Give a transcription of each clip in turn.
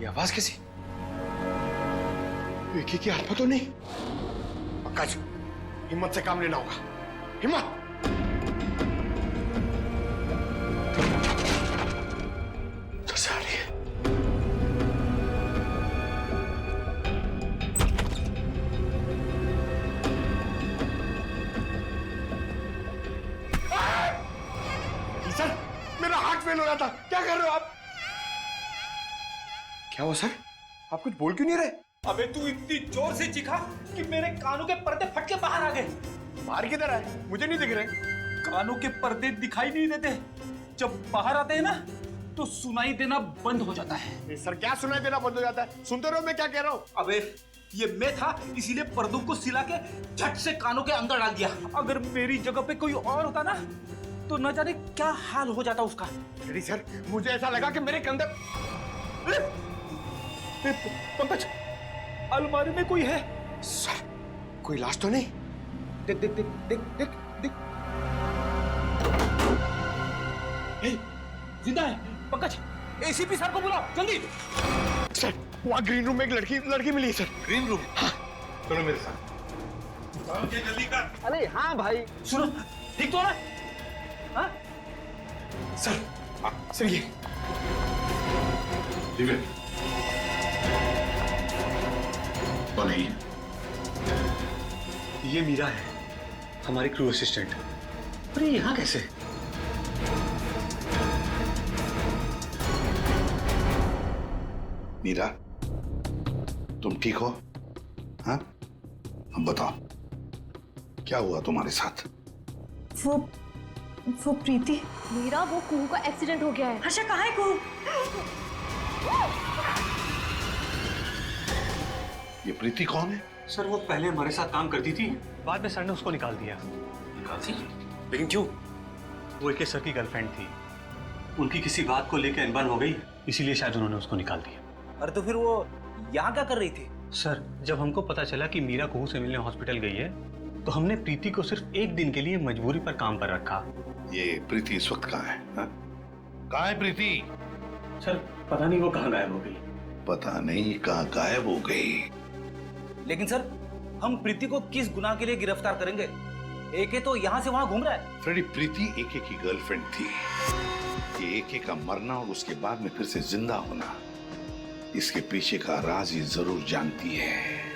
आवाज कैसी? एके की हाथ में तो नहीं। पंकज, हिम्मत से काम लेना होगा। हिम्मत। तो सारी है। सर, मेरा हार्ट फेल हो रहा था। क्या कर रहे हो आप? क्या हुआ सर? आप कुछ बोल क्यों नहीं रहे? अबे तू इतनी जोर से चीखा कि मेरे कानों के पर्दे फट के बाहर आ गए। बाहर किधर है? मुझे नहीं दिख रहे। कानों के पर्दे दिखाई नहीं देते, जब बाहर आते हैं ना तो सुनाई देना बंद हो जाता है। सर, क्या सुनाई देना बंद हो जाता है? सुनते रहो मैं क्या कह रहा हूँ। अबे ये मैं था, इसीलिए पर्दों को सिला के झट से कानों के अंदर डाल दिया। अगर मेरी जगह पे कोई और होता ना तो न जाने क्या हाल हो जाता उसका। रेडी सर, मुझे ऐसा लगा कि मेरे कंधे। पंकज, अलमारी में कोई है। सर, कोई लाश तो नहीं? देख देख देख देख देख देख। जिंदा है। पंकज, एसीपी सर को बुलाओ जल्दी। सर, वहाँ ग्रीन रूम में एक लड़की मिली है सर। Green room? हाँ। चलो मेरे साथ। जल्दी कर। अरे हाँ भाई। सुनो, ठीक तो है? हाँ? सर, सर ये कौन है? ये मीरा है, हमारी क्रू असिस्टेंट। अरे यहाँ कैसे? मीरा, तुम ठीक हो? हाँ, अब बताओ क्या हुआ तुम्हारे साथ? वो प्रीति। मीरा, वो कुहू का एक्सीडेंट हो गया है। हर्षा कहाँ है कुहू? ये प्रीति कौन है? सर वो पहले हमारे साथ काम करती थी, बाद में सर ने उसको निकाल दिया। निकाल दी? लेकिन क्यों? वो एक सर की गर्लफ्रेंड थी, उनकी किसी बात को लेकर अनबन हो गई, इसीलिए शायद उन्होंने उसको निकाल दिया। अरे तो फिर वो यहाँ क्या कर रही थी? सर जब हमको पता चला कि मीरा कुहू से मिलने हॉस्पिटल गई है तो हमने प्रीति को सिर्फ एक दिन के लिए मजबूरी पर काम पर रखा। ये प्रीति इस वक्त कहाँ है? हाँ? कहाँ है प्रीति? सर पता नहीं वो कहाँ गायब हो गई। पता नहीं कहाँ गायब हो गई। लेकिन सर, हम प्रीति को किस गुनाह के लिए गिरफ्तार करेंगे? एके तो यहाँ से वहाँ घूम रहा है। फ्रेडी, प्रीति एके की गर्लफ्रेंड थी। ये एके का मरना और उसके बाद में फिर से जिंदा होना, इसके पीछे का राज ये जरूर जानती है।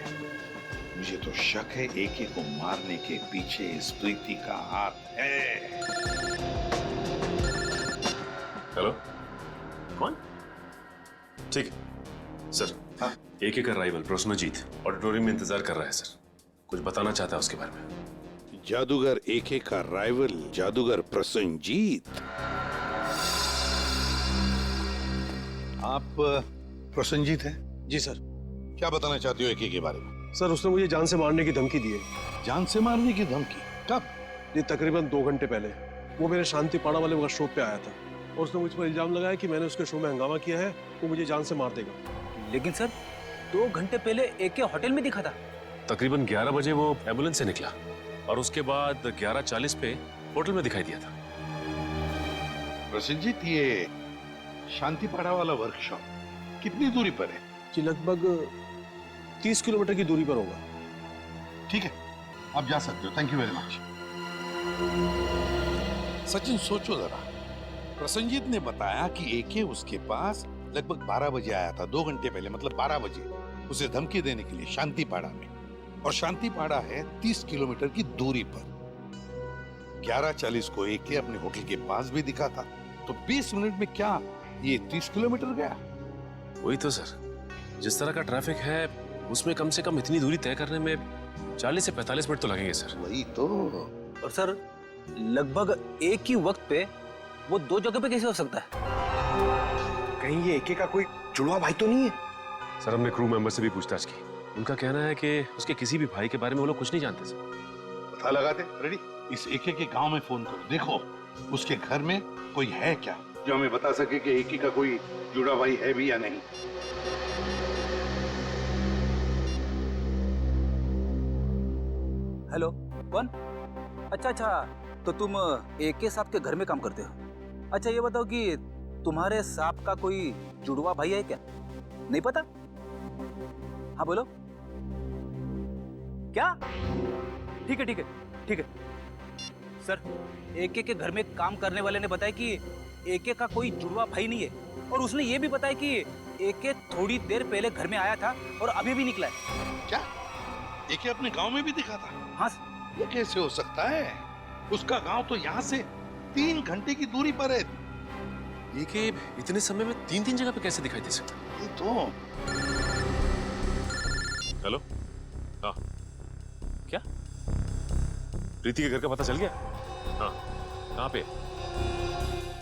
मुझे तो शक है एके को मारने के पीछे इस प्रीति का हाथ है। हेलो, कौन? ठीक है सर। हाँ, एके का राइवल प्रसन्नजीत ऑडिटोरियम में इंतजार कर रहा है सर। कुछ बताना चाहता है उसके बारे में। जादूगर एके का राइवल जादूगर प्रसन्नजीत। आप प्रसन्नजीत हैं? जी सर। क्या बताना चाहते हो एके के बारे में? सर उसने मुझे जान से मारने की धमकी दी है। जान से मारने की धमकी? कब? ये तकरीबन 2 घंटे पहले। वो मेरे शांति पाड़ा वाले वर्कशॉप पे आया था और उसने मुझ पर इल्जाम लगाया कि मैंने उसके शो में हंगामा किया है, वो मुझे जान से मार देगा। लेकिन सर 2 घंटे पहले एके होटल में दिखा था। तकरीबन 11 बजे वो एम्बुलेंस से निकला और उसके बाद 11:40 पे होटल में दिखाई दिया था। प्रसन्नजीत, ये शांतिपाड़ा वाला वर्कशॉप कितनी दूरी पर है? जी लगभग 30 किलोमीटर की दूरी पर होगा। ठीक है, आप जा सकते हो। Thank you very much. Sachin सोचो जरा, प्रसन्नजीत ने बताया कि एके उसके पास लगभग 12 बजे आया था, 2 घंटे पहले, मतलब 12 बजे उसे धमकी देने के लिए शांतिपाड़ा में। और शांतिपाड़ा है 30 किलोमीटर की दूरी पर। 11:40 को एके अपने होटल के पास भी दिखा था, तो 20 मिनट में क्या ये 30 किलोमीटर गया? वही तो सर, जिस तरह का ट्रैफिक है उसमें कम से कम इतनी दूरी तय करने में 40 से 45 मिनट तो लगेंगे सर। वही तो। और सर लगभग एक ही वक्त पे वो 2 जगह पे कैसे हो सकता है? कहीं ये एके का कोई जुड़वा भाई तो नहीं है? सर हमने क्रू मेंबर से भी पूछताछ की। उनका कहना है कि उसके किसी भी भाई के बारे में वो लोग कुछ नहीं जानते सर। पता लगाते। रेडी, इस एके के गांव में फोन करो, देखो उसके घर में कोई है क्या जो हमें बता सके कि एके का कोई जुड़ा भाई है भी या नहीं। हेलो, कौन? अच्छा, तो तुम एके साहब के घर में काम करते हो? अच्छा ये बताओ कि तुम्हारे साहब का कोई जुड़वा भाई है क्या? नहीं पता? हाँ बोलो। क्या? ठीक है ठीक है ठीक है सर। एके के घर में काम करने वाले ने बताया कि एके का कोई जुड़वा भाई नहीं है, और उसने ये भी बताया कि एके थोड़ी देर पहले घर में आया था और अभी भी निकला है। क्या एके अपने गांव में भी दिखा था? हाँ ये कैसे हो सकता है? उसका गांव तो यहाँ से 3 घंटे की दूरी पर है। ये कि इतने समय में 3 जगह पे कैसे दिखाई दे सकता? ये तो हेलो, हाँ क्या प्रीति के घर का पता चल गया? हाँ कहाँ पे?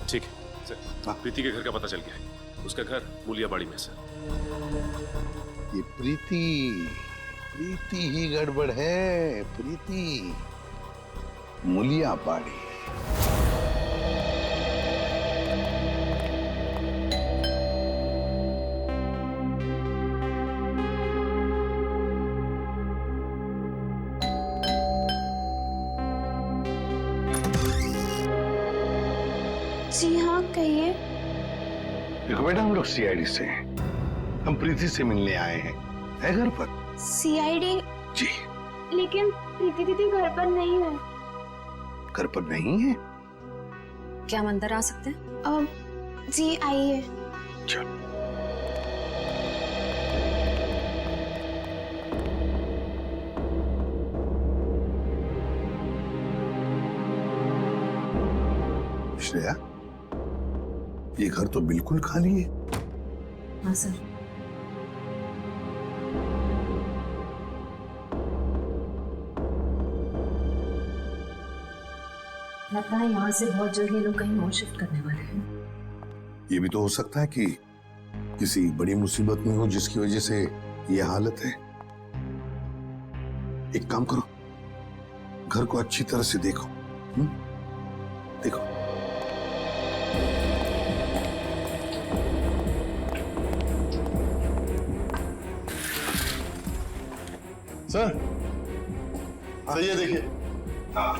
ठीक है सर, प्रीति के घर का पता चल गया है। उसका घर मूलियाबाड़ी में सर। ये प्रीति ही गड़बड़ है। प्रीति मूलियाबाड़ी। जी हाँ, कहिए। देखो बेटा, हम लोग सीआईडी से हैं। हम प्रीति से मिलने आए हैं। है घर पर? सीआईडी? जी। लेकिन प्रीति दीदी घर पर नहीं है। घर पर नहीं है? क्या हम अंदर आ सकते हैं? जी आइए। चलो। श्रेया, ये घर तो बिल्कुल खाली है। हाँ सर। लगता है यहाँ से बहुत जल्द ये लोग कहीं और शिफ्ट करने वाले हैं। ये भी तो हो सकता है कि किसी बड़ी मुसीबत में हो जिसकी वजह से ये हालत है। एक काम करो, घर को अच्छी तरह से देखो। देखो। सर, ये देखिए। हाँ।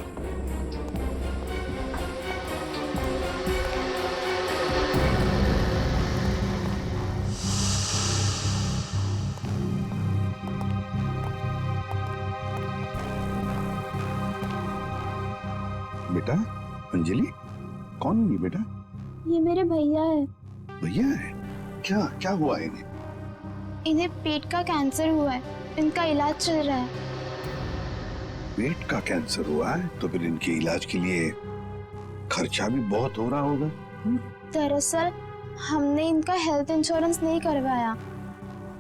बेटा, अंजलि, कौन है ये बेटा? ये मेरे भैया है। भैया है? क्या क्या हुआ है इन्हें? इन्हें पेट का कैंसर हुआ है, इनका इलाज चल रहा है। पेट का कैंसर हुआ है तो फिर इनके इलाज के लिए खर्चा भी बहुत हो रहा होगा। दरअसल हमने इनका हेल्थ इंश्योरेंस नहीं करवाया।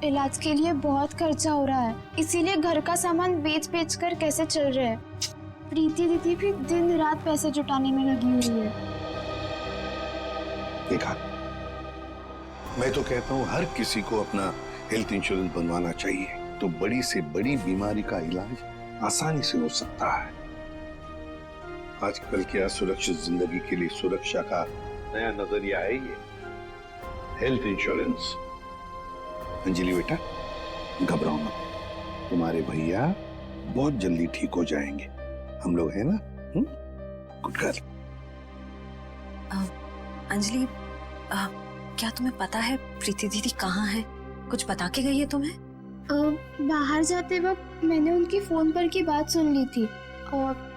इलाज के लिए बहुत खर्चा हो रहा है, इसीलिए घर का सामान बेच कर कैसे चल रहे हैं। प्रीति दीदी भी दिन रात पैसे जुटाने में लगी हुई है। देखा, मैं तो कहता हूँ हर किसी को अपना हेल्थ इंश्योरेंस बनवाना चाहिए, तो बड़ी से बड़ी बीमारी का इलाज आसानी से हो सकता है। आजकल क्या सुरक्षित जिंदगी के लिए सुरक्षा का नया नजरिया है ये हेल्थ इंश्योरेंस। अंजलि बेटा, घबराओ मत, तुम्हारे भैया बहुत जल्दी ठीक हो जाएंगे। हम लोग हैं ना? Good girl. अंजलि, क्या तुम्हें पता है प्रीति दीदी कहाँ है? कुछ बता के गई है तुम्हें? बाहर जाते वक्त मैंने उनकी फोन पर की बात सुन ली थी।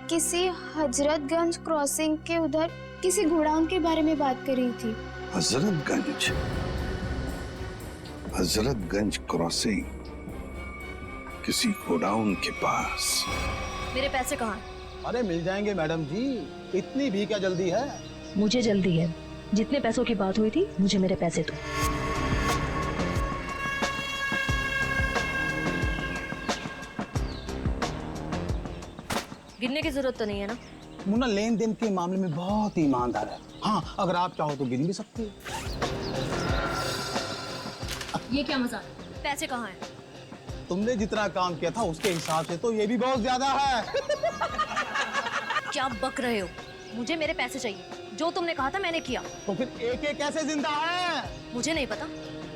किसी हजरतगंज क्रॉसिंग के उधर किसी गोडाउन के बारे में बात कर रही थी। हजरतगंज क्रॉसिंग, किसी गोडाउन के पास। मेरे पैसे कहाँ हैं? अरे मिल जाएंगे मैडम जी, इतनी भी क्या जल्दी है? मुझे जल्दी है। जितने पैसों की बात हुई थी, मुझे मेरे पैसे दो। गिनने की जरूरत तो नहीं है ना? मुन्ना लेन देन के मामले में बहुत ईमानदार है। हाँ, अगर आप चाहो तो गिन भी सकते हो। ये क्या मजाक? पैसे कहाँ हैं? तुमने जितना काम किया था उसके हिसाब से तो ये भी बहुत ज्यादा है। क्या बक रहे हो? मुझे मेरे पैसे चाहिए। जो तुमने कहा था मैंने किया। तो फिर एक एक कैसे जिंदा है? मुझे नहीं पता,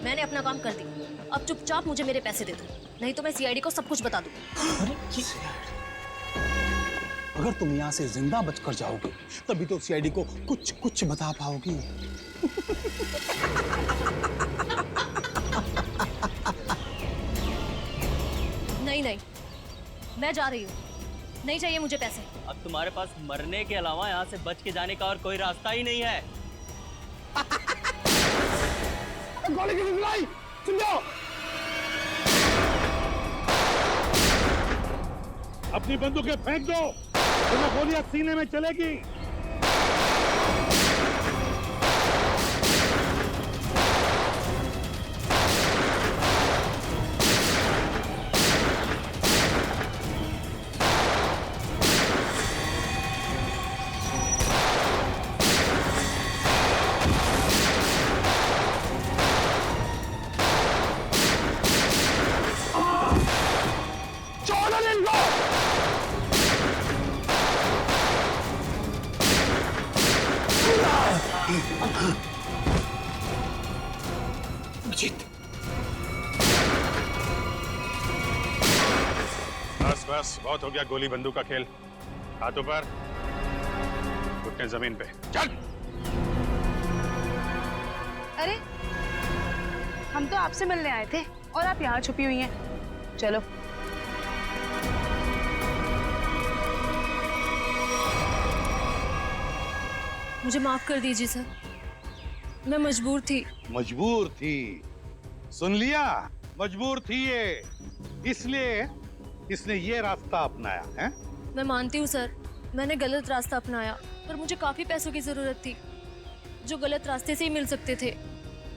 मैंने अपना काम कर दिया। अब चुपचाप मुझे मेरे पैसे दे दो, नहीं तो मैं सीआईडी को सब कुछ बता दूँ। अगर तुम यहाँ से जिंदा बचकर जाओगे तभी तो सीआईडी को कुछ कुछ बता पाओगी। मैं जा रही हूँ, नहीं चाहिए मुझे पैसे। अब तुम्हारे पास मरने के अलावा यहाँ से बच के जाने का और कोई रास्ता ही नहीं है। गोली की चलाई, सुन जाओ। अपनी बंदूकें फेंक दो, तुम्हें गोलियां सीने में चलेगी। बस बस, बहुत हो गया गोली बंदूक का खेल। हाथों पर, घुटने जमीन पे, चल। अरे हम तो आपसे मिलने आए थे और आप यहाँ छुपी हुई हैं। चलो। मुझे माफ कर दीजिए सर, मैं मजबूर थी। मजबूर थी, सुन लिया, मजबूर थी ये, इसलिए इसने ये रास्ता अपनाया है। मैं मानती हूँ सर, मैंने गलत रास्ता अपनाया, पर मुझे काफी पैसों की जरूरत थी जो गलत रास्ते से ही मिल सकते थे।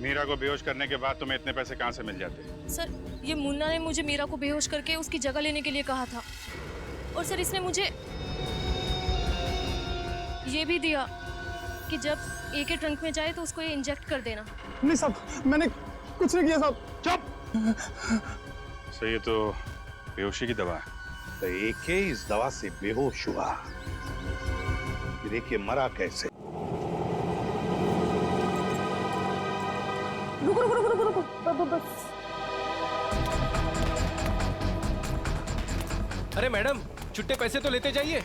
मीरा को बेहोश करने के बाद तुम्हें इतने पैसे कहाँ से मिल जाते? सर, ये मुन्ना ने मुझे मीरा को बेहोश करके उसकी जगह लेने के लिए कहा था, और सर इसने मुझे ये भी दिया कि जब एक ट्रंक में जाए तो उसको ये इंजेक्ट कर देना। नहीं साहब, मैंने कुछ नहीं किया साहब। चुप। सही, ये तो बेहोशी की दवा है। तो एके इस दवा से बेहोश हुआ, फिर एके मरा कैसे? रुको रुको रुको रुको, बस। अरे मैडम, छुट्टे पैसे तो लेते जाइए।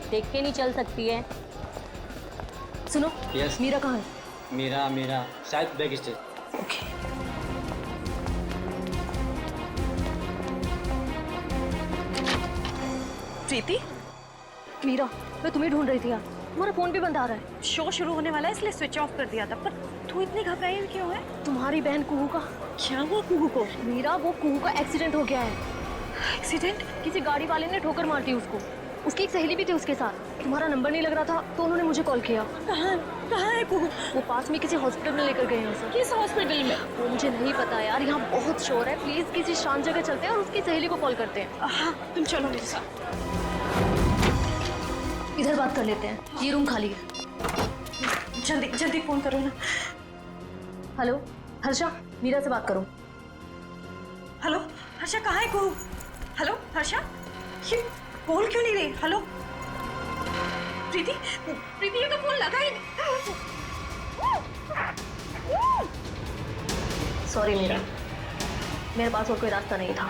देख के नहीं चल सकती है। सुनो, यस। मीरा कहाँ है? मेरा शायद बैक स्टेज। ओके। प्रीति, मीरा, मैं तुम्हें ढूंढ रही थी यार, तुम्हारा फोन भी बंद आ रहा है। शो शुरू होने वाला है इसलिए स्विच ऑफ कर दिया था, पर तू इतनी घबराई क्यों है? तुम्हारी बहन कुहू का क्या हुआ कुहू को? मीरा, वो कुहू का एक्सीडेंट हो गया है। एक्सीडेंट? किसी गाड़ी वाले ने ठोकर मार दी उसको। उसकी एक सहेली भी थी उसके साथ। तुम्हारा नंबर नहीं लग रहा था तो उन्होंने मुझे कॉल किया। कहाँ है कुहू? वो पास में किसी हॉस्पिटल में लेकर गए हैं उसे। किस हॉस्पिटल में? वो मुझे नहीं पता यार, यहाँ बहुत शोर है। प्लीज किसी शांत जगह चलते हैं और उसकी सहेली को कॉल करते हैं। हाँ, तुम चलो मेरे साथ। इधर बात कर लेते हैं, ये रूम खाली है। जल्दी जल्दी फोन करो ना। हेलो हर्षा, मीरा से बात करो। हेलो हर्षा, कहाँ है कुहू? हेलो हर्षा, ये बोल क्यों नहीं रही? हेलो प्रीति, प्रीति ये तो फोन लगा ही नहीं। सॉरी मीरा, मेरे पास और कोई रास्ता नहीं था।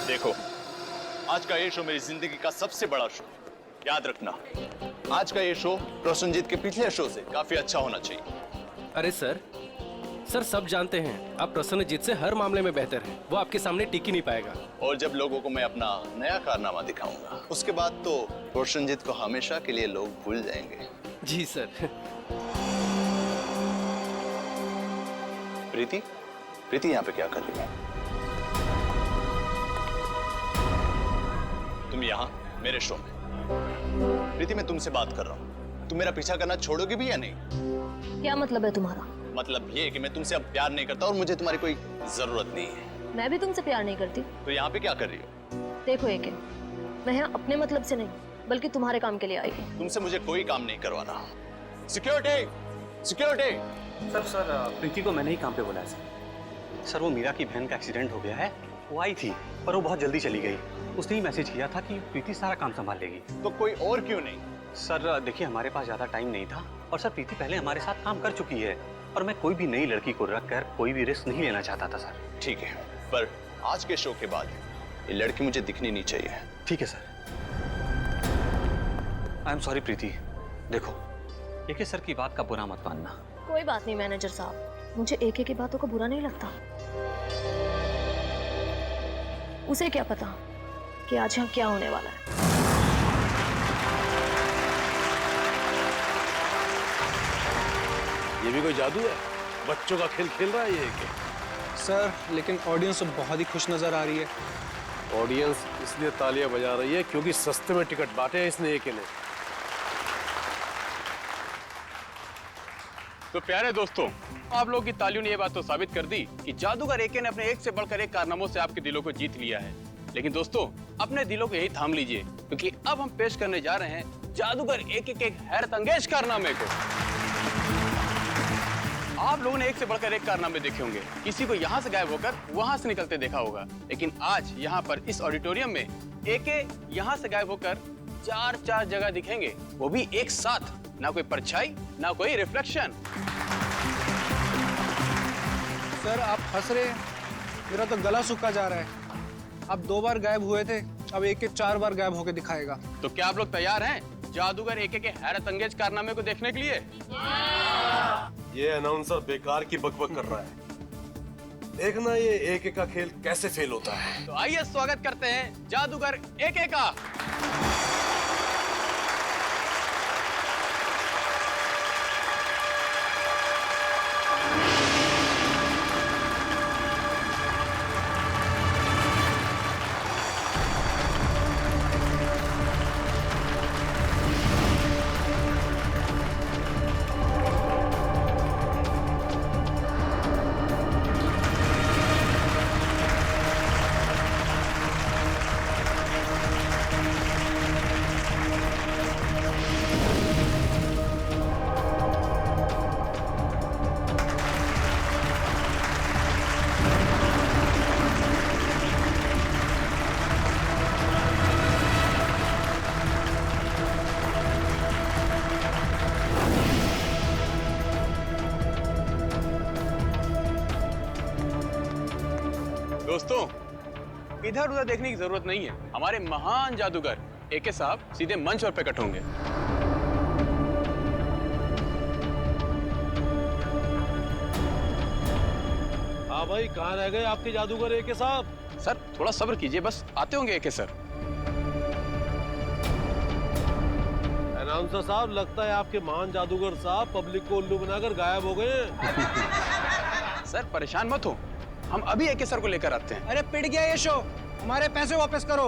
देखो, आज का ये शो मेरी जिंदगी का सबसे बड़ा शो, याद रखना। आज का ये शो प्रसन्नजीत के पिछले शो से काफी अच्छा होना चाहिए। अरे सर, सब जानते हैं आप प्रसन्नजीत से हर मामले में बेहतर हैं। वो आपके सामने टिक ही नहीं पाएगा। और जब लोगों को मैं अपना नया कारनामा दिखाऊंगा, उसके बाद तो प्रसन्नजीत को हमेशा के लिए लोग भूल जाएंगे। जी सर। प्रीति, प्रीति यहाँ पे क्या कर रही है? तुम यहाँ मेरे शो में। प्रीति, मैं तुमसे बात कर रहा हूँ, तुम मेरा पीछा करना छोड़ोगे भी या नहीं? क्या मतलब है तुम्हारा? मतलब ये कि मैं तुमसे अब प्यार नहीं करता और मुझे तुम्हारी कोई जरूरत नहीं है। मैं भी तुमसे प्यार नहीं करती। तो यहाँ पे क्या कर रही हो? देखो एके, मैं यहाँ अपने मतलब से नहीं बल्कि तुम्हारे काम के लिए आई हूँ। तुमसे मुझे कोई काम नहीं करवाना। Security, security. सर, प्रीति को मैंने ही काम पे बुलाया सर। वो मीरा की बहन का एक्सीडेंट हो गया है। वो आई थी पर वो बहुत जल्दी चली गई। उसने ही मैसेज किया था कि प्रीति सारा काम संभाल लेगी। तो कोई और क्यों नहीं? सर देखिए, हमारे पास ज्यादा टाइम नहीं था और सर प्रीति पहले हमारे साथ काम कर चुकी है और मैं कोई भी नई लड़की को रख कर कोई भी रिस्क नहीं लेना चाहता था सर। ठीक है, पर आज के शो के बाद ये लड़की मुझे दिखनी नहीं चाहिए। ठीक है सर। आई एम सॉरी प्रीति। देखो, एके सर की बात का बुरा मत मानना। कोई बात नहीं मैनेजर साहब, मुझे एके की बातों का बुरा नहीं लगता। उसे क्या पता कि आज यहाँ क्या होने वाला है। ये भी कोई जादू है? बच्चों का खेल खेल रहा है ये एके। सर लेकिन ऑडियंस तो बहुत ही खुश नजर आ रही है। ऑडियंस इसलिए तालियां बजा रही है क्योंकि सस्ते में टिकट बांटे हैं इसने एके ने। तो प्यारे दोस्तों, आप लोगों की तालियों ने यह बात तो साबित कर दी कि जादूगर एके ने अपने एक से बढ़कर एक कारनामों से आपके दिलों को जीत लिया है। लेकिन दोस्तों, अपने दिलों को यही थाम लीजिए, क्योंकि अब हम पेश करने जा रहे हैं जादूगर एके के एक हैरत अंगेज कारनामे को। आप लोगों ने एक से बढ़कर एक कारनामे देखे होंगे, किसी को यहाँ से गायब होकर वहां से निकलते देखा होगा, लेकिन आज यहाँ पर इस ऑडिटोरियम में एके यहाँ से गायब होकर चार जगह दिखेंगे, वो भी एक साथ। ना कोई परछाई, ना कोई रिफ्लेक्शन। सर आप हंस रहे हैं, मेरा तो गला सूखा जा रहा है। आप 2 बार गायब हुए थे, अब एके 4 बार गायब होकर दिखाएगा। तो क्या आप लोग तैयार हैं जादूगर एके के हैरत अंगेज कारनामे को देखने के लिए? ये अनाउंसर बेकार की बकबक कर रहा है। देखना ये एके का खेल कैसे फेल होता है। तो आइए स्वागत करते हैं जादूगर एके का। दोस्तों, इधर उधर देखने की जरूरत नहीं है, हमारे महान जादूगर एके साहब सीधे मंच पर प्रकट होंगे। हाँ भाई, कहाँ रह गए आपके जादूगर एके साहब? सर थोड़ा सब्र कीजिए, बस आते होंगे एके सर। अनाउंसर साहब, लगता है आपके महान जादूगर साहब पब्लिक को उल्लू बनाकर गायब हो गए। सर परेशान मत हो, हम अभी एके सर को लेकर आते हैं। अरे पिट गया ये शो, हमारे पैसे वापस करो।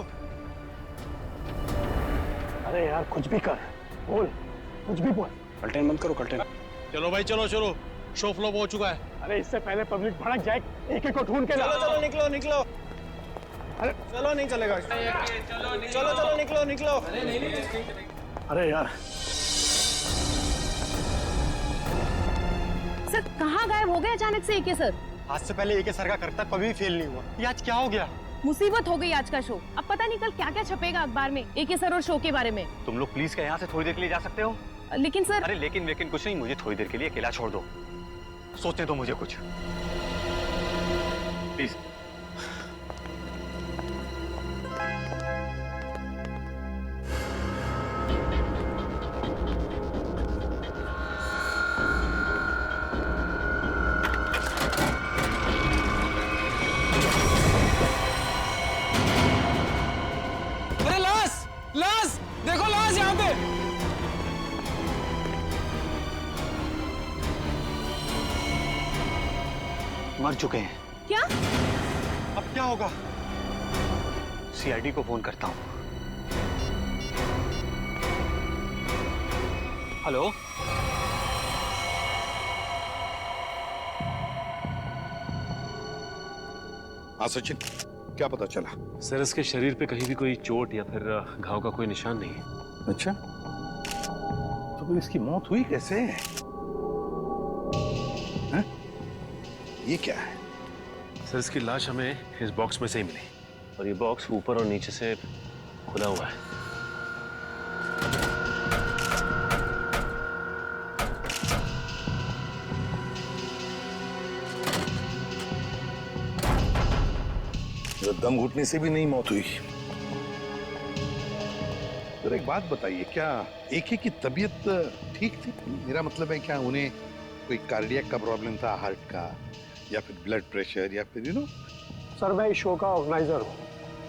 अरे यार कुछ भी कर, बोल, कुछ भी बोल। कल्टेन मत करो, कल्टेन। चलो भाई चलो, शो फ्लॉप हो चुका है। अरे इससे पहले पब्लिक भड़क जाए, एके को ढूंढ के ला। चलो निकलो। अरे चलो, नहीं चलेगा। चलो निकलो। अरे यार सर कहाँ गायब हो गए अचानक से एके सर? आज से पहले एके सर का करतब कभी फेल नहीं हुआ, ये आज क्या हो गया? मुसीबत हो गई आज का शो। अब पता नहीं कल क्या क्या छपेगा अखबार में एके सर और शो के बारे में। तुम लोग प्लीज क्या यहाँ से थोड़ी देर के लिए जा सकते हो? लेकिन सर। अरे लेकिन कुछ नहीं, मुझे थोड़ी देर के लिए अकेला छोड़ दो, सोचने दो मुझे कुछ, प्लीज। लाश देखो, लाश यहाँ पे। मर चुके हैं। क्या? अब क्या होगा? सीआईडी को फोन करता हूँ। हेलो, हाँ सचिन, क्या पता चला? सर इसके शरीर पे कहीं भी कोई चोट या फिर घाव का कोई निशान नहीं है। अच्छा, तो फिर इसकी मौत हुई कैसे? हैं? ये क्या है? सर इसकी लाश हमें इस बॉक्स में से ही मिली, और ये बॉक्स ऊपर और नीचे से खुला हुआ है। दम घुटने से भी नहीं मौत हुई। तो एक बात बताइए, क्या एके की तबीयत ठीक थी? मेरा मतलब है, क्या उन्हें कोई कार्डियक का प्रॉब्लम था, हार्ट का, या फिर ब्लड प्रेशर, या फिर सर मैं इस शो का ऑर्गेनाइजर हूँ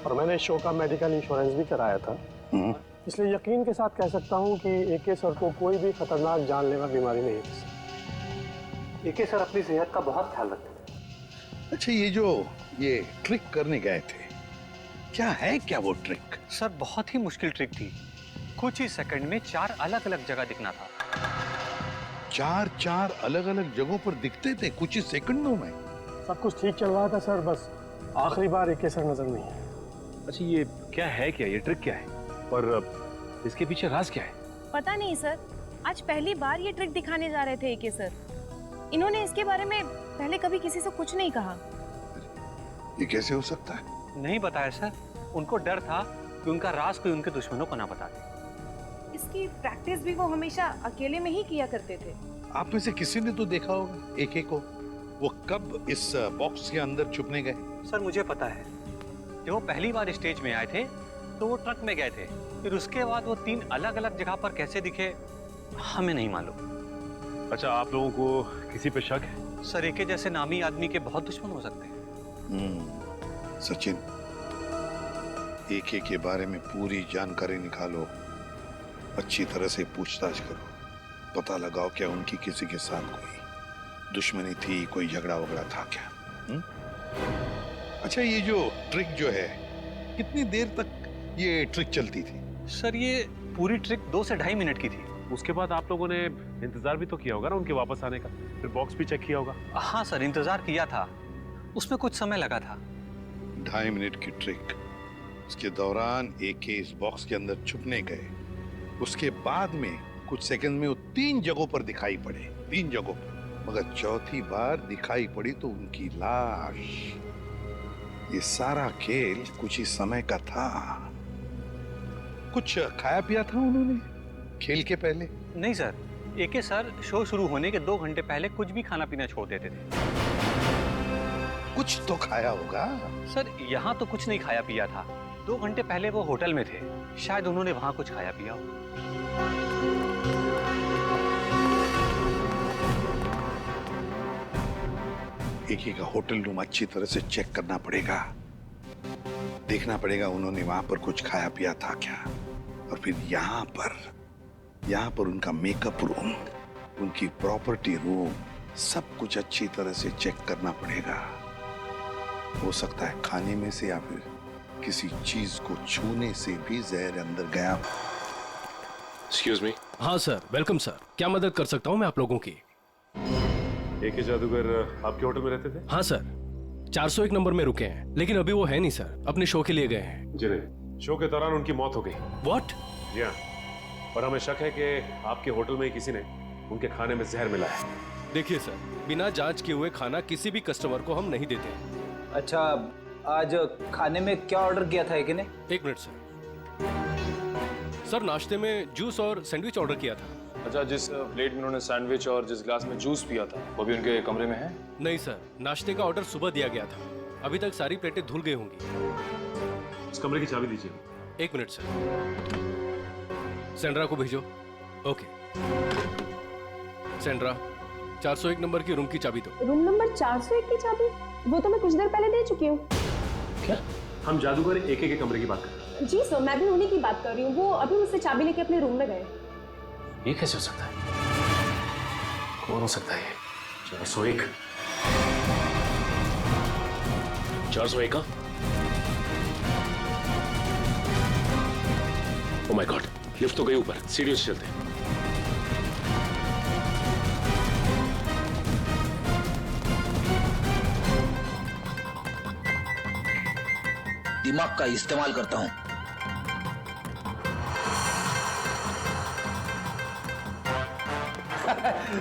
और मैंने इस शो का मेडिकल इंश्योरेंस भी कराया था, इसलिए यकीन के साथ कह सकता हूँ कि एके सर को कोई भी खतरनाक जानलेवा बीमारी नहीं थी। एके सर अपनी सेहत का बहुत ख्याल रखते थे। अच्छा, ये ट्रिक करने गए थे, क्या है क्या वो ट्रिक? सर बहुत ही मुश्किल ट्रिक थी। कुछ ही सेकंड में 4 अलग अलग जगह दिखना था। 4 अलग अलग जगहों पर दिखते थे कुछ ही सेकंडों में? सब कुछ ठीक चल रहा था सर, बस आखिरी बार एके सर नजर नहीं है। अच्छा, ये क्या है, क्या ये ट्रिक क्या है, और इसके पीछे राज क्या है? पता नहीं सर, आज पहली बार ये ट्रिक दिखाने जा रहे थे एके सर। इन्होंने इसके बारे में पहले कभी किसी से कुछ नहीं कहा। ये कैसे हो सकता है? नहीं बताया सर, उनको डर था कि उनका राज कोई उनके दुश्मनों को ना बता दे। इसकी प्रैक्टिस भी वो हमेशा अकेले में ही किया करते थे। आप में से किसी ने तो देखा होगा एके को, वो कब इस बॉक्स के अंदर छुपने गए? सर मुझे पता है, जब वो पहली बार स्टेज में आए थे तो वो ट्रक में गए थे, फिर उसके बाद वो 3 अलग अलग जगह पर कैसे दिखे हमें नहीं मालूम। अच्छा, आप लोगों को किसी पे शक है? सर एके जैसे नामी आदमी के बहुत दुश्मन हो सकते हैं। सचिन, एके के बारे में पूरी जानकारी निकालो, अच्छी तरह से पूछताछ करो, पता लगाओ क्या उनकी किसी के साथ कोई दुश्मनी थी, कोई झगड़ा वगड़ा था क्या? अच्छा, ये जो ट्रिक जो है, कितनी देर तक ये ट्रिक चलती थी? सर ये पूरी ट्रिक 2 से 2.5 मिनट की थी। उसके बाद आप लोगों ने इंतजार भी तो किया होगा ना उनके वापस आने का, फिर बॉक्स भी चेक किया होगा। हाँ सर, इंतजार किया था, उसमें कुछ समय लगा था। 2.5 मिनट की ट्रिक, उसके दौरान एके इस बॉक्स के अंदर छुपने गए, उसके बाद में कुछ सेकंड में वो 3 जगहों पर दिखाई पड़े, 3 जगहों पर, मगर चौथी बार दिखाई पड़ी तो उनकी लाश। ये सारा खेल कुछ ही समय का था। कुछ खाया पिया था उन्होंने खेल के पहले? नहीं सर, एके सर शो शुरू होने के 2 घंटे पहले कुछ भी खाना पीना छोड़ देते थे। कुछ तो खाया होगा? सर यहाँ तो कुछ नहीं खाया पिया था, 2 घंटे पहले वो होटल में थे, शायद उन्होंने वहां कुछ खाया पिया हो। एके का होटल रूम अच्छी तरह से चेक करना पड़ेगा, देखना पड़ेगा उन्होंने वहां पर कुछ खाया पिया था क्या, और फिर यहाँ पर उनका मेकअप रूम, उनकी प्रॉपर्टी रूम, सब कुछ अच्छी तरह से चेक करना पड़ेगा। हो सकता है खाने में से या फिर किसी चीज को छूने से भी जहर अंदर गया। Excuse me. हाँ सर, वेलकम सर, क्या मदद कर सकता हूँ मैं आप लोगों की? एके जादूगर आपके होटल में रहते थे? हाँ सर, 401 नंबर में रुके हैं, लेकिन अभी वो है नहीं सर, अपने शो के लिए गए हैं। जिन्हें शो के दौरान उनकी मौत हो गई। व्हाट? जी हाँ, और हमें शक है कि आपके होटल में किसी ने उनके खाने में जहर मिला है। देखिए सर, बिना जांच किए हुए खाना किसी भी कस्टमर को हम नहीं देते। अच्छा, आज खाने में क्या ऑर्डर किया था एके ने? 1 मिनट सर। सर नाश्ते में जूस और सैंडविच ऑर्डर किया था। अच्छा, जिस प्लेट में उन्होंने सैंडविच और जिस ग्लास में जूस पिया था वो भी उनके कमरे में है? नहीं सर, नाश्ते का ऑर्डर सुबह दिया गया था, अभी तक सारी प्लेटें धुल गई होंगी। उस कमरे की चाबी दीजिए। 1 मिनट सर। सेंड्रा को भेजो। ओके सेंड्रा, 401 नंबर की रूम की चाबी दो। रूम नंबर 401 की चाबी? वो तो मैं कुछ देर पहले दे चुकी हूँ। क्या? हम जादूगर एके के कमरे की बात कर रहे हैं। जी सर, मैं भी उन्हीं की बात कर रही हूँ, वो अभी मुझसे चाबी लेके अपने रूम में गए। ये कैसे हो सकता है? कौन हो सकता है ये? 401? 401 का? ओह माय गॉड, लिफ्ट तो गई ऊपर, सीढ़ियों से चलते हैं। दिमाग का इस्तेमाल करता हूं।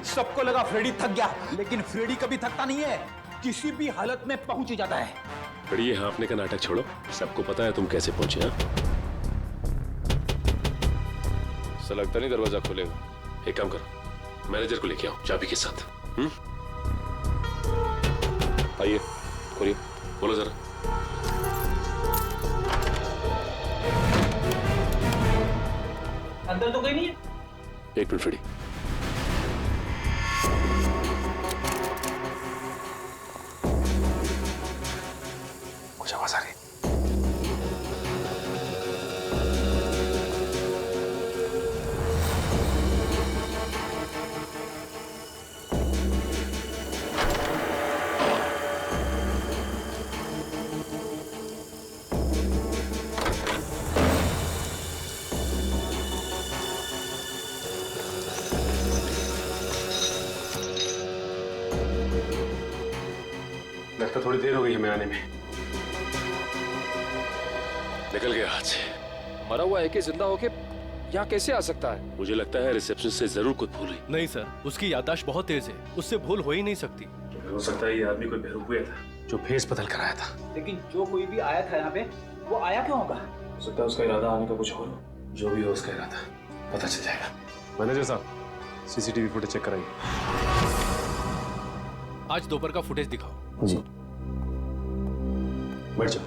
सबको लगा फ्रेडी थक गया, लेकिन फ्रेडी कभी थकता नहीं है, किसी भी हालत में पहुंच ही जाता है। फिर ये हाँफने का नाटक छोड़ो, सबको पता है तुम कैसे पहुंचे। हाँ, लगता नहीं दरवाजा खोलेगा। एक काम करो, मैनेजर को लेके आओ चाबी के साथ। आइए, खोलिए, बोलो जरा। अंदर तो कहीं नहीं है। एक मिनट फ्रेडी। कुछ आवाज आ रही है। लगता थोड़ी देर हो गई हमें आने में। निकल गया हाथ से। मरा हुआ एके जिंदा होके यहाँ कैसे आ सकता है? मुझे लगता है रिसेप्शन से जरूर कुछ भूल हुई। नहीं सर, उसकी याददाश्त बहुत तेज है, उससे भूल हो ही नहीं सकती। हो सकता है ये आदमी कोई बेवकूफ था जो भेस बदल कर आया था। लेकिन जो कोई भी आया था यहाँ पे, वो आया क्यों होगा? हो सकता है उसका इरादा आने का कुछ और हो। जो भी हो उसका इरादा पता चल जाएगा। मैनेजर साहब, सीसीटीवी फुटेज चेक कराइए। आज दोपहर का फुटेज दिखाओ। जी। बैठ जाओ।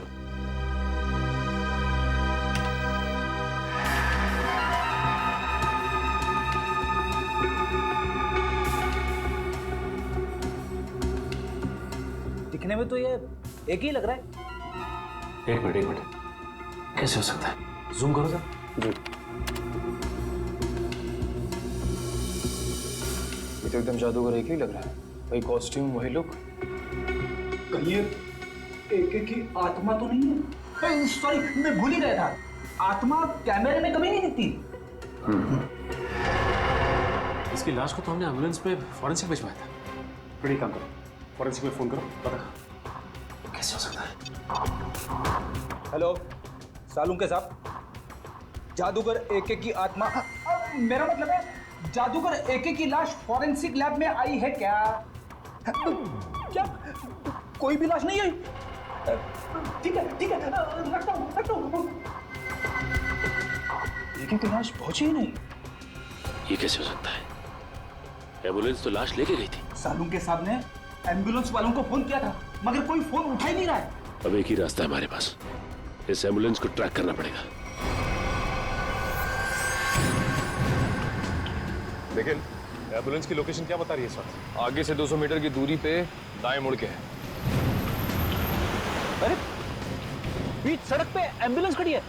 दिखने में तो ये एक ही लग रहा है। एक मिनट। कैसे हो सकता है? जूम करो सर। जी। ये तो एकदम जादूगर एक ही लग रहा है। वही कॉस्ट्यूम, वही लुक। कहीं एक की आत्मा तो नहीं है? सॉरी, मैं भूल ही गया था। आत्मा कैमरे में कभी नहीं दिखती। इसकी लाश को तो हमने एम्बुलेंस पे फॉरेंसिक भिजवाया था। बड़ी काम करो, फॉरेंसिक में फोन करो, पता कैसे हो सकता है। हेलो सालुंके साहब, जादूगर एके की आत्मा, मेरा मतलब है जादूगर एके की लाश फॉरेंसिक लैब में आई है क्या? क्या कोई भी लाश नहीं आई? ठीक है रखता हूँ। एके की लाश पहुंची ही नहीं। ये कैसे हो सकता है? एम्बुलेंस तो लाश लेके गई थी। सालुंके साहब ने एम्बुलेंस वालों को फोन किया था, मगर कोई फोन उठा ही नहीं रहा है। अब एक ही रास्ता है हमारे पास, इस एम्बुलेंस को ट्रैक करना पड़ेगा। लेकिन एम्बुलेंस की लोकेशन क्या बता रही है सर? आगे से 200 मीटर की दूरी पे दाएं मुड़ के है। अरे बीच सड़क पे एम्बुलेंस खड़ी है।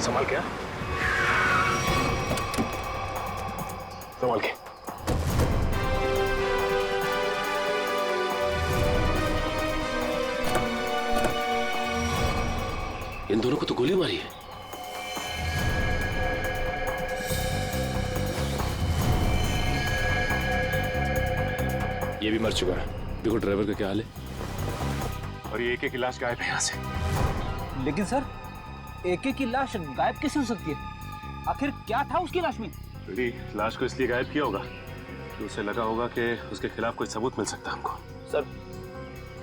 संभाल के, संभाल के। इन दोनों को तो गोली मारी है। ये भी मर चुका है। देखो ड्राइवर का क्या हाल है। और ये एके की लाश गायब है यहाँ से। लेकिन सर, एके की लाश गायब कैसे हो सकती है? आखिर क्या था उसकी लाश में? लाश को इसलिए गायब किया होगा कि उसे लगा होगा कि उसके खिलाफ कोई सबूत मिल सकता है हमको। सर,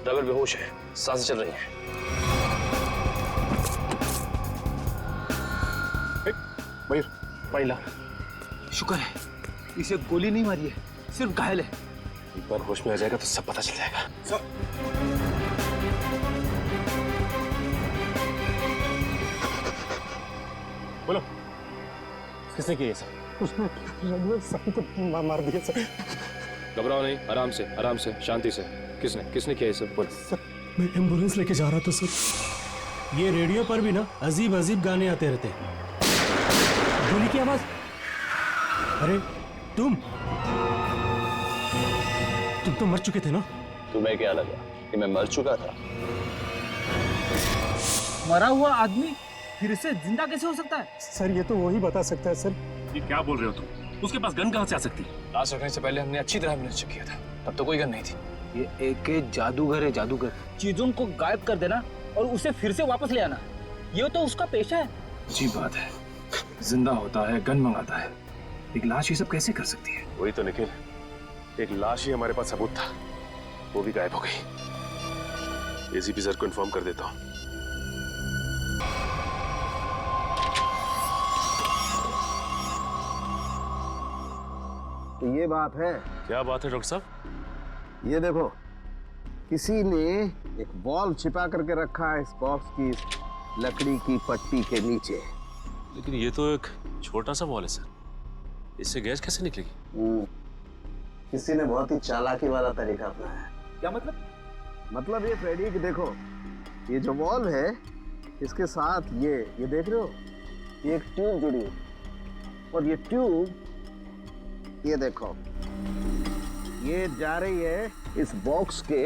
ड्राइवर बेहोश है, सांसें चल रही हैं। मयूर, पानी ला। शुक्र है इसे गोली नहीं मारी है, सिर्फ घायल है। एक बार होश में आ जाएगा तो सब पता चल जाएगा। बोलो, किसने किया ये सब? उसने रघुवीर साहब को मार दिया सर। घबराओ नहीं, आराम से, शांति से। किसने किया ये सब? बोलो। सर, मैं एम्बुलेंस लेके जा रहा था सर। ये रेडियो पर भी ना अजीब गाने आते रहते हैं। गोली की आवाज। अरे तुम तो मर चुके थे ना? तुम्हें क्या लगा कि मैं मर चुका था? मरा हुआ आदमी फिर से जिंदा कैसे हो सकता है? सर ये तो वही बता सकता है सर। ये क्या बोल रहे हो तुम? उसके पास गन कहाँ से आ सकती? लाश रखने से पहले हमने अच्छी तरह एम्बुलेंस चेक किया था, तब तो कोई गन नहीं थी। ये एके जादूगर है, जादूगर। चीजों को गायब कर देना और उसे फिर से वापस ले आना, ये तो उसका पेशा है। अच्छी बात है, जिंदा होता है, गन मंगाता है, एक लाश ये सब कैसे कर सकती है? वही तो निखिल, एक लाश ही हमारे पास सबूत था, वो भी गायब हो गई। एसीपी सर को इन्फॉर्म कर देता हूँ। तो ये बात है। क्या बात है डॉक्टर साहब? ये देखो, किसी ने एक बॉल छिपा करके रखा है इस बॉक्स की लकड़ी की पट्टी के नीचे। लेकिन ये तो एक छोटा सा वॉल है सर, इससे गैस कैसे निकलेगी? किसी ने बहुत ही चालाकी वाला तरीका अपनाया है। क्या मतलब? मतलब ये फ्रेडी कि देखो, ये जो वॉल है इसके साथ ये देख रहे हो, ये एक ट्यूब जुड़ी है, और ये ट्यूब ये देखो, ये जा रही है इस बॉक्स के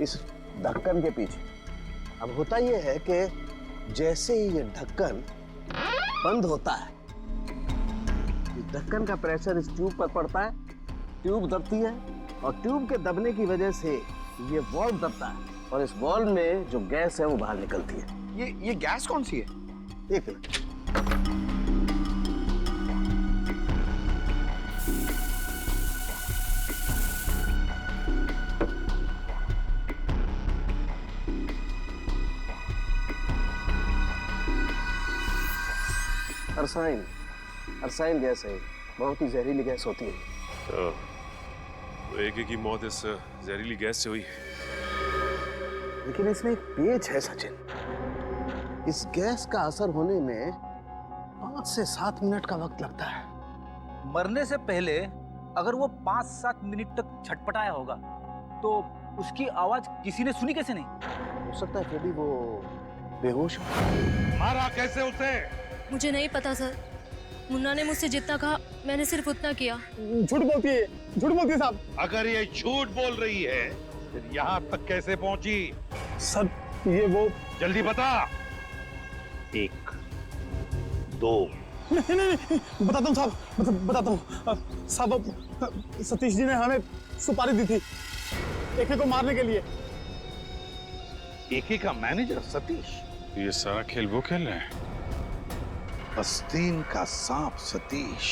इस ढक्कन के पीछे। अब होता ये है कि जैसे ही ये ढक्कन बंद होता है, इस ढक्कन का प्रेशर इस ट्यूब पर पड़ता है, ट्यूब दबती है, और ट्यूब के दबने की वजह से ये वॉल्व दबता है, और इस वॉल्व में जो गैस है वो बाहर निकलती है। ये गैस कौन सी है? एक मिनट। अरसाइन गैस है, बहुत ही जहरीली गैस होती है। तो एके की मौत इस जहरीली गैस से हुई। लेकिन इसमें एक पेच है सचिन, इस गैस का असर होने में 5 से 7 मिनट का वक्त लगता है। मरने से पहले अगर वो 5-7 मिनट तक छटपटाया होगा तो उसकी आवाज किसी ने सुनी कैसे नहीं? हो सकता है फ्रेडी वो बेहोश हो। मारा कैसे उसे? मुझे नहीं पता सर, मुन्ना ने मुझसे जितना कहा मैंने सिर्फ उतना किया। झूठ बोलती है साहब। अगर ये झूठ बोल रही है फिर यहाँ तक कैसे पहुंची? सर ये वो, जल्दी बता। 1 2 नहीं, बताता हूँ साहब, बताता हूँ साहब। सतीश जी ने हमें सुपारी दी थी एके को मारने के लिए। एके का मैनेजर सतीश? ये सारा खेल वो खेल रहे हैं। आस्तीन का सांप सतीश।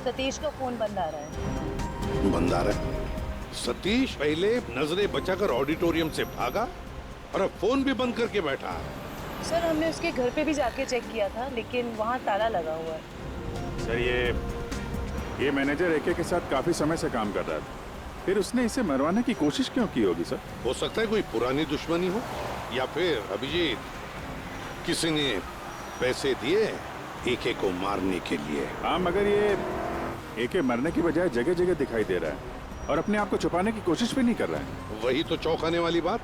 सतीश का फोन बंद आ रहा है। बंद आ रहा है? सतीश पहले नजरें बचाकर ऑडिटोरियम से भागा और अब फोन भी बंद करके बैठा है। सर हमने उसके घर पे भी जाके चेक किया था, लेकिन वहाँ ताला लगा हुआ है। सर ये मैनेजर एके के साथ काफी समय से काम कर रहा था, फिर उसने इसे मरवाने की कोशिश क्यों की होगी सर? हो सकता है कोई पुरानी दुश्मनी हो, या फिर अभिजीत किसी ने पैसे दिए एके को मारने के लिए। हाँ, मगर ये एके मरने की बजाय जगह जगह दिखाई दे रहा है और अपने आप को छुपाने की कोशिश भी नहीं कर रहा है। वही तो चौंकाने वाली बात।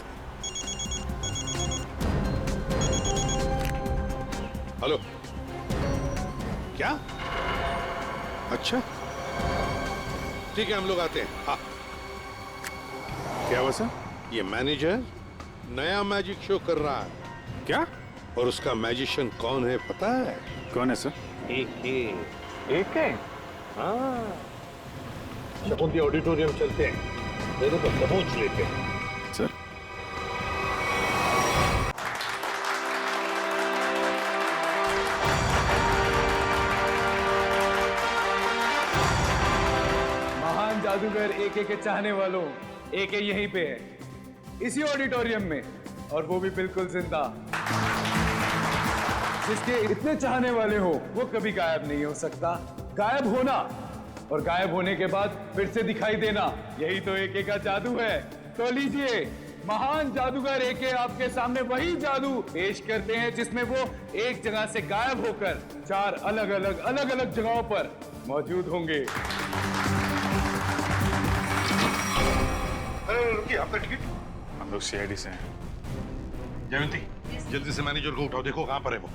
हेलो, क्या? अच्छा ठीक है, हम लोग आते हैं। हाँ। क्या हुआ सर? ये मैनेजर नया मैजिक शो कर रहा है। क्या? और उसका मैजिशियन कौन है पता है? कौन है सर? एके। हाँ, शकुंती ऑडिटोरियम चलते हैं, मेरे को दबोच लेते हैं। सर महान जादूगर एके के चाहने वालों, एके यहीं पे है, इसी ऑडिटोरियम में, और वो भी बिल्कुल जिंदा। जिसके इतने चाहने वाले हो वो कभी गायब नहीं हो सकता। गायब होना और गायब होने के बाद फिर से दिखाई देना, यही तो एके का जादू है। तो लीजिए, महान जादूगर एके आपके सामने वही जादू पेश करते हैं जिसमें वो एक जगह से गायब होकर 4 अलग अलग जगहों पर मौजूद होंगे। रुकिए, आपका टिकट? हम लोग सीआईडी से हैं। जयंती, जल्दी से मैनेजर को उठाओ, देखो कहाँ पर है वो।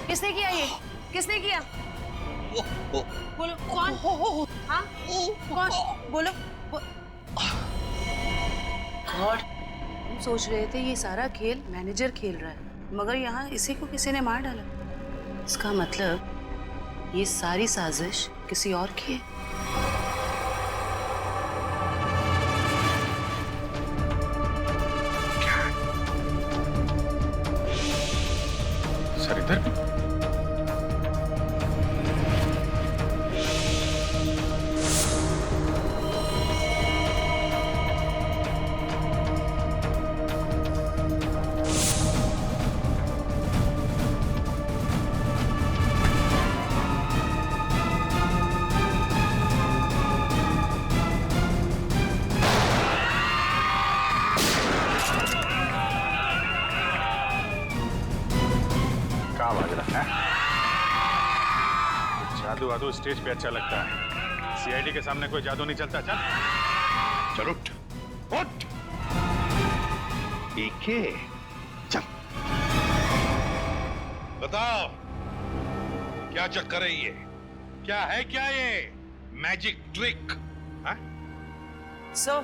किसने किया ये? किसने किया? बोलो कौन? हाँ कौन? बोलो। गॉड, हम सोच रहे थे ये सारा खेल मैनेजर खेल रहा है, मगर यहाँ इसी को किसी ने मार डाला। इसका मतलब ये सारी साजिश किसी और की है। सर इधर वादू स्टेज पे अच्छा लगता है, सीआईडी के सामने कोई जादू नहीं चलता। चल चल उठ उठ। एके चल बताओ क्या चक्कर है ये? क्या है क्या ये मैजिक ट्रिक? सर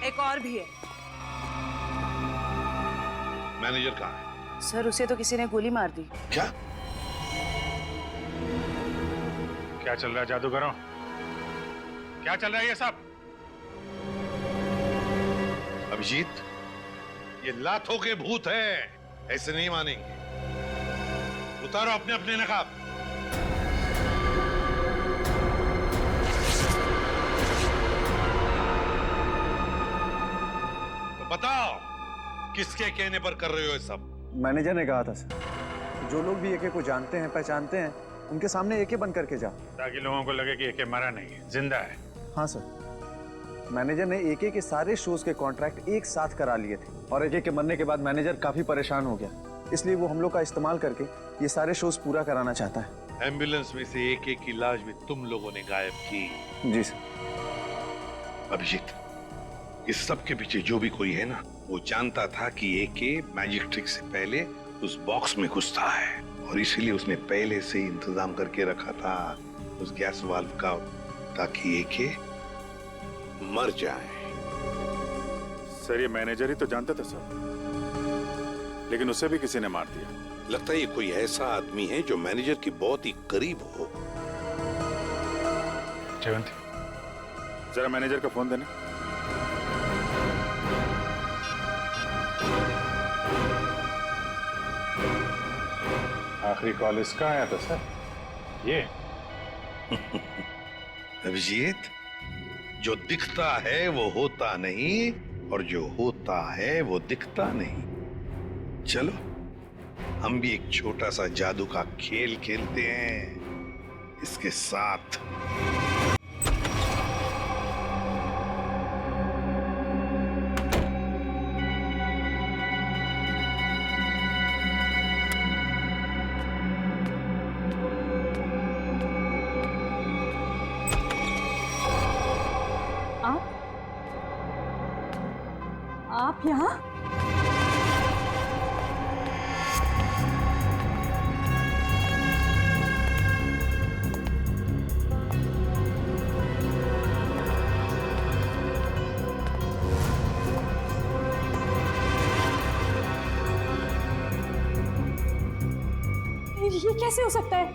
एक और भी है। मैनेजर कहाँ है? सर उसे तो किसी ने गोली मार दी। क्या क्या चल रहा है जादूगरों? क्या चल रहा है ये सब? अभिजीत, ये लातों के भूत है, ऐसे नहीं मानेंगे। उतारो अपने अपने नकाब। तो बताओ किसके कहने पर कर रहे हो ये सब? मैनेजर ने कहा था सर, जो लोग भी एके को जानते हैं पहचानते हैं उनके सामने एके बन करके जा, ताकि लोगों को लगे कि एके मरा नहीं, जिंदा है। हाँ सर, मैनेजर ने एके के सारे शोज के कॉन्ट्रैक्ट एक साथ करा लिए थे और एके के मरने के बाद मैनेजर काफी परेशान हो गया, इसलिए वो हम लोग का इस्तेमाल करके ये सारे शोज पूरा कराना चाहता है। एम्बुलेंस में से एके की लाश भी तुम लोगों ने गायब की? जी सर। अभिजीत, इस सब के पीछे जो भी कोई है ना, वो जानता था कि एके मैजिक ट्रिक से पहले उस बॉक्स में घुसता है और इसीलिए उसने पहले से ही इंतजाम करके रखा था उस गैस वाल्व का, ताकि एके मर जाए। सर ये मैनेजर ही तो जानता था सर, लेकिन उसे भी किसी ने मार दिया। लगता है ये कोई ऐसा आदमी है जो मैनेजर के बहुत ही करीब हो। जयवंती, जरा मैनेजर का फोन देना। आखिरी कॉल इसका आया था सर। ये अभिजीत, जो दिखता है वो होता नहीं और जो होता है वो दिखता नहीं। चलो हम भी एक छोटा सा जादू का खेल खेलते हैं इसके साथ। आप यहाँ? ये कैसे हो सकता है?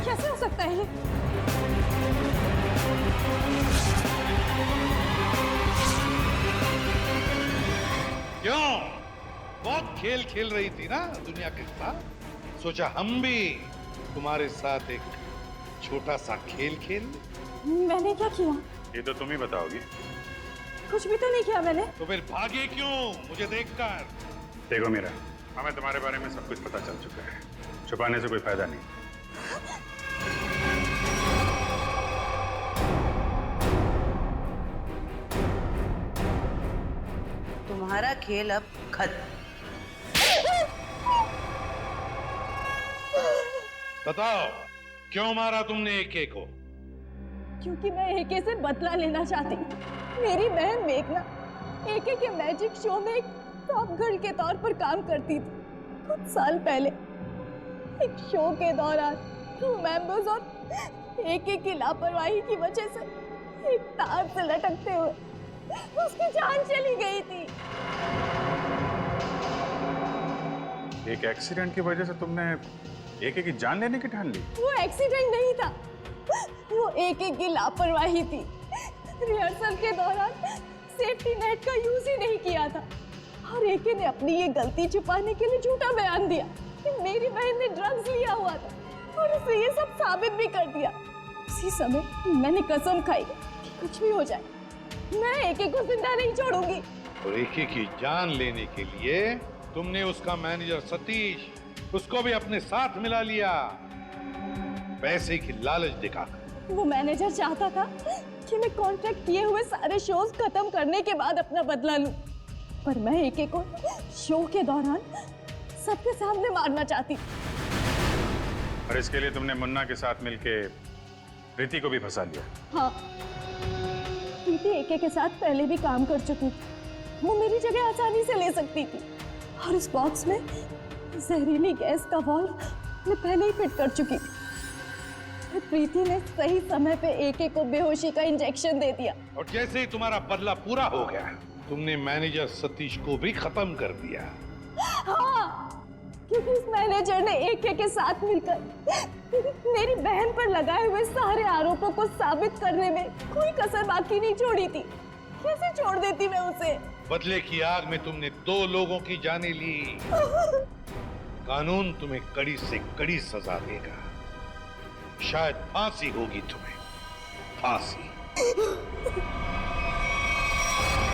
कैसे हो सकता है ये? क्यों? बहुत खेल खेल रही थी ना दुनिया के साथ, सोचा हम भी तुम्हारे साथ एक छोटा सा खेल खेल। मैंने क्या किया? ये तो तुम ही बताओगी। कुछ भी तो नहीं किया मैंने। तो फिर भागे क्यों मुझे देखकर? देखो मीरा, हमें तुम्हारे बारे में सब कुछ पता चल चुका है, छुपाने से कोई फायदा नहीं। तुम्हारा खेल अब खत्म। बताओ क्यों मारा तुमने एके को? क्योंकि मैं एके से बदला लेना चाहती हूँ। मेरी बहन मेघना एके के मैजिक शो में एक टॉप गर्ल के तौर पर काम करती थी। कुछ साल पहले एक शो के दौरान क्रू मेंबर्स और एके की लापरवाही की वजह से एक तार से लटकते हुए उसकी जान चली गई थी। एक एक्सीडेंट की वजह से तुमने एके की जान लेने की ठान ली? वो एक्सीडेंट नहीं था, वो एके की लापरवाही थी। रिहर्सल के दौरान सेफ्टी नेट का यूज ही नहीं किया था और एके ने अपनी ये गलती छुपाने के लिए झूठा बयान दिया कि मेरी बहन ने ड्रग्स लिया हुआ था और उसे ये सब साबित भी कर दिया। उसी समय मैंने कसम खाई कि कुछ भी हो जाए मैं एके को जिंदा नहीं छोड़ूंगी। और एके की जान लेने के लिए तुमने उसका मैनेजर सतीश, उसको भी अपने साथ मिला लिया, पैसे की लालच दिखाकर। वो मैनेजर चाहता था कि मैं कॉन्ट्रैक्ट किए हुए सारे शोज खत्म करने के बाद अपना बदला लूं, पर मैं एके को शो के दौरान सबके सामने मारना चाहती। और इसके लिए तुमने मुन्ना के साथ मिलके प्रीति को भी फंसा लिया। हाँ, प्रीति एके के साथ पहले भी काम कर चुकी थी, वो मेरी जगह आसानी से ले सकती थी। और इस बॉक्स में जहरीली गैस का वाल्व मैं पहले ही फिट कर चुकी थी। प्रीति ने सही समय पे एके को बेहोशी का इंजेक्शन दे दिया। और जैसे ही तुम्हारा बदला पूरा हो गया, तुमने मैनेजर सतीश को भी खत्म कर दिया। हाँ, क्योंकि इस मैनेजर ने एके के साथ मिलकर मेरी बहन पर लगाए हुए सारे आरोपों को साबित करने में कोई कसर बाकी नहीं छोड़ी थी। कैसे छोड़ देती मैं उसे? बदले की आग में तुमने 2 लोगों की जानें ली। कानून तुम्हें कड़ी से कड़ी सजा देगा। शायद फांसी होगी तुम्हें, फांसी।